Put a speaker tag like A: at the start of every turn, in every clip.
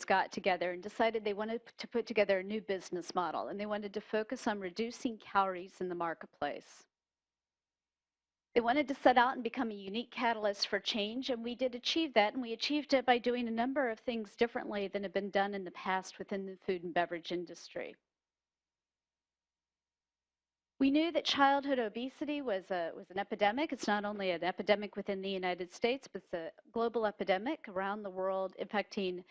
A: CEOs got together and decided they wanted to put together a new business model, and they wanted to focus on reducing calories in the marketplace. They wanted to set out and become a unique catalyst for change, and we did achieve that, and we achieved it by doing a number of things differently than had been done in the past within the food and beverage industry. We knew that childhood obesity was an epidemic. It's not only an epidemic within the United States, but it's a global epidemic around the world, affecting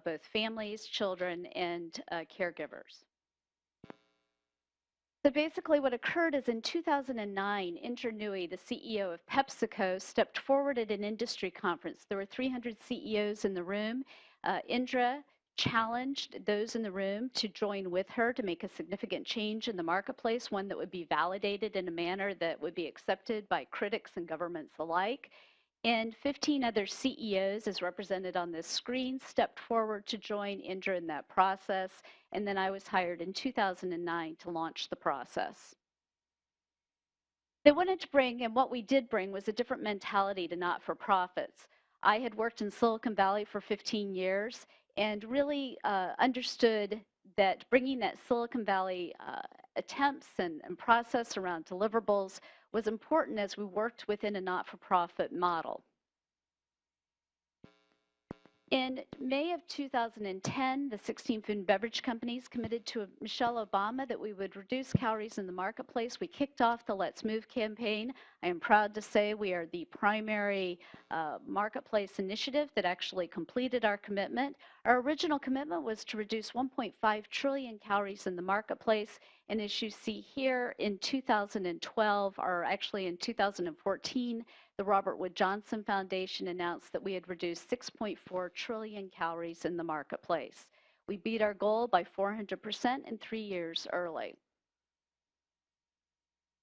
A: both families, children, and caregivers. So basically what occurred is in 2009, Indra Nooyi, the CEO of PepsiCo, stepped forward at an industry conference. There were 300 CEOs in the room. Indra challenged those in the room to join with her to make a significant change in the marketplace, one that would be validated in a manner that would be accepted by critics and governments alike. And 15 other CEOs, as represented on this screen, stepped forward to join Indra in that process. And then I was hired in 2009 to launch the process. They wanted to bring, and what we did bring was a different mentality to not-for-profits. I had worked in Silicon Valley for 15 years and really understood that bringing that Silicon Valley attempts and process around deliverables was important as we worked within a not-for-profit model. In May of 2010, the 16 food and beverage companies committed to Michelle Obama that we would reduce calories in the marketplace. We kicked off the Let's Move campaign. I am proud to say we are the primary marketplace initiative that actually completed our commitment. Our original commitment was to reduce 1.5 trillion calories in the marketplace. And as you see here, in 2012, or actually in 2014, the Robert Wood Johnson Foundation announced that we had reduced 6.4 trillion calories in the marketplace. We beat our goal by 400% in 3 years early.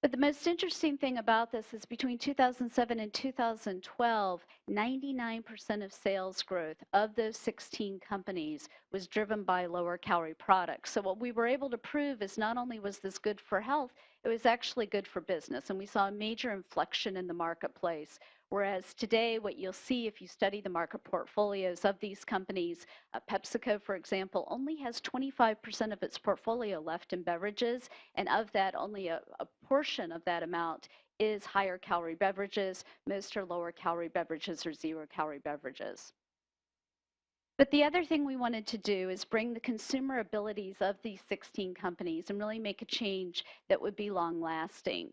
A: But the most interesting thing about this is between 2007 and 2012, 99% of sales growth of those 16 companies was driven by lower calorie products. So what we were able to prove is not only was this good for health, it was actually good for business. And we saw a major inflection in the marketplace. Whereas today, what you'll see if you study the market portfolios of these companies, PepsiCo, for example, only has 25% of its portfolio left in beverages, and of that, only a portion of that amount is higher calorie beverages. Most are lower calorie beverages or zero calorie beverages. But the other thing we wanted to do is bring the consumer abilities of these 16 companies and really make a change that would be long lasting.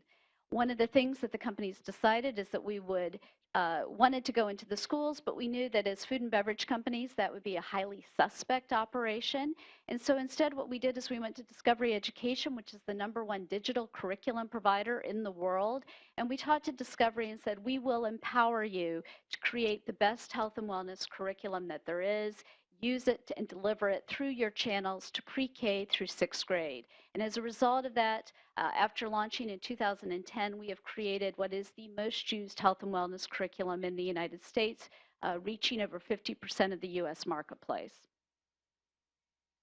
A: One of the things that the companies decided is that we would wanted to go into the schools, but we knew that as food and beverage companies, that would be a highly suspect operation. And so instead what we did is we went to Discovery Education, which is the #1 digital curriculum provider in the world. And we talked to Discovery and said, we will empower you to create the best health and wellness curriculum that there is. Use it and deliver it through your channels to pre-K through 6th grade. And as a result of that, after launching in 2010, we have created what is the most used health and wellness curriculum in the United States, reaching over 50% of the US marketplace.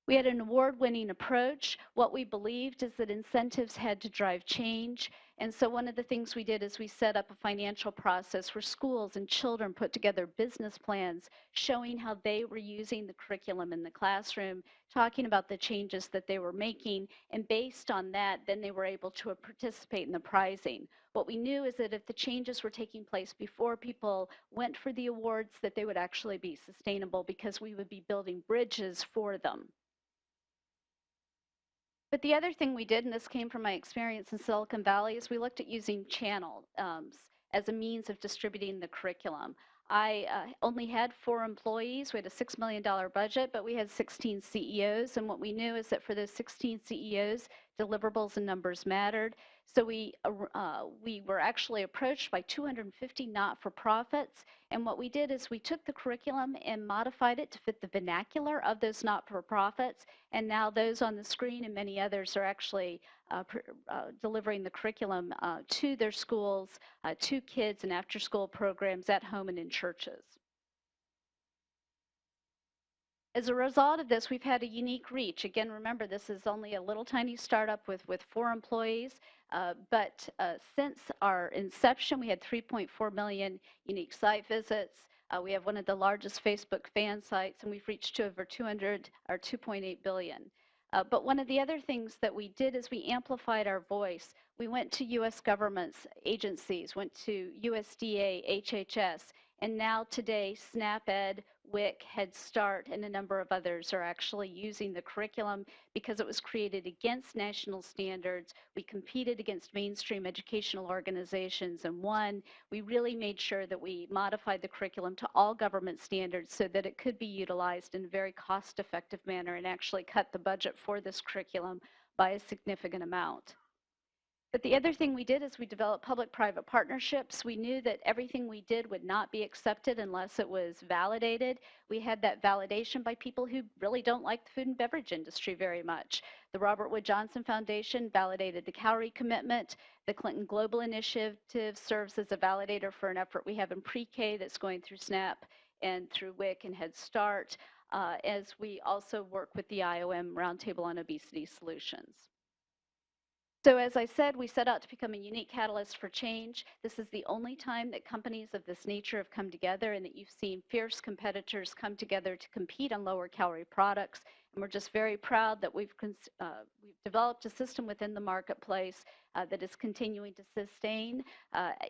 A: We had an award-winning approach. What we believed is that incentives had to drive change. And so one of the things we did is we set up a financial process where schools and children put together business plans showing how they were using the curriculum in the classroom, talking about the changes that they were making. And based on that, then they were able to participate in the prizing. What we knew is that if the changes were taking place before people went for the awards, that they would actually be sustainable because we would be building bridges for them. But the other thing we did, and this came from my experience in Silicon Valley, is we looked at using channels as a means of distributing the curriculum. I only had 4 employees. We had a $6 million budget, but we had 16 CEOs. And what we knew is that for those 16 CEOs, deliverables and numbers mattered. So we were actually approached by 250 not-for-profits. And what we did is we took the curriculum and modified it to fit the vernacular of those not-for-profits. And now those on the screen and many others are actually delivering the curriculum to their schools, to kids and after-school programs at home and in churches. As a result of this, we've had a unique reach. Again, remember, this is only a little tiny startup with 4 employees, but since our inception, we had 3.4 million unique site visits. We have one of the largest Facebook fan sites, and we've reached to over 200 or 2.8 billion. But one of the other things that we did is we amplified our voice. We went to U.S. governments, agencies, went to USDA, HHS, and now today SNAP-Ed, WIC, Head Start, and a number of others are actually using the curriculum because it was created against national standards. We competed against mainstream educational organizations and won. We really made sure that we modified the curriculum to all government standards so that it could be utilized in a very cost-effective manner and actually cut the budget for this curriculum by a significant amount. But the other thing we did is we developed public-private partnerships. We knew that everything we did would not be accepted unless it was validated. We had that validation by people who really don't like the food and beverage industry very much. The Robert Wood Johnson Foundation validated the calorie commitment. The Clinton Global Initiative serves as a validator for an effort we have in pre-K that's going through SNAP and through WIC and Head Start, as we also work with the IOM Roundtable on Obesity Solutions. So as I said, we set out to become a unique catalyst for change. This is the only time that companies of this nature have come together and that you've seen fierce competitors come together to compete on lower calorie products. And we're just very proud that we've developed a system within the marketplace that is continuing to sustain.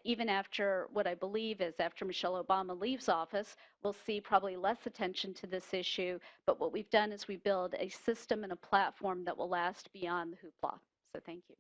A: Even after what I believe is after Michelle Obama leaves office, we'll see probably less attention to this issue. But what we've done is we build a system and a platform that will last beyond the hoopla. So thank you.